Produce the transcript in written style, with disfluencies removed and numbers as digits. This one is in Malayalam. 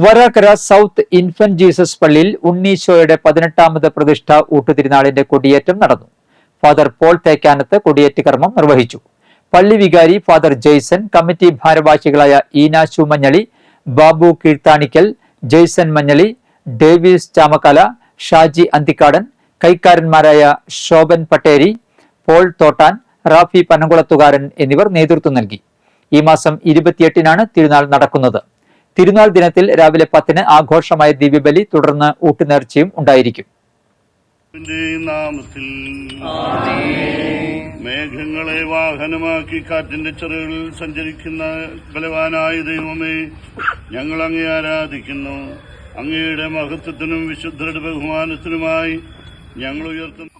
വരാക്കര സൗത്ത് ഇൻഫന്റ് ജീസസ് പള്ളിയിൽ ഉണ്ണീശോയുടെ 18ാമത് പ്രതിഷ്ഠ ഊട്ടുതിരുനാളിന്റെ കൊടിയേറ്റം നടന്നു. ഫാദർ പോൾ തേക്കാനത്ത് കൊടിയേറ്റ് കർമ്മം നിർവഹിച്ചു. പള്ളി വികാരി ഫാദർ ജെയ്സൺ, കമ്മിറ്റി ഭാരവാഹികളായ ഈനാശു മഞ്ഞളി, ബാബു കീഴ്ത്താണിക്കൽ, ജെയ്സൺ മഞ്ഞളി, ഡേവിസ് ചാമക്കാല, ഷാജി അന്തിക്കാടൻ, കൈക്കാരന്മാരായ ശോഭൻ പട്ടേരി, പോൾ തോട്ടാൻ, റാഫി പനംകുളത്തുകാരൻ എന്നിവർ നേതൃത്വം നൽകി. ഈ മാസം 28-നാണ് തിരുനാൾ നടക്കുന്നത്. തിരുനാൾ ദിനത്തിൽ രാവിലെ 10-ന് ആഘോഷമായ ദിവ്യബലി, തുടർന്ന് ഊട്ടുനേർച്ചയും ഉണ്ടായിരിക്കും. മേഘങ്ങളെ വാഹനമാക്കി കാറ്റിന്റെ ചെറുകളിൽ സഞ്ചരിക്കുന്ന ബലവാനായ ദൈവമേ, ഞങ്ങൾ അങ്ങേ ആരാധിക്കുന്നു. അങ്ങയുടെ മഹത്വത്തിനും വിശുദ്ധരുടെ ബഹുമാനത്തിനുമായി ഞങ്ങൾ ഉയർത്തുന്നു.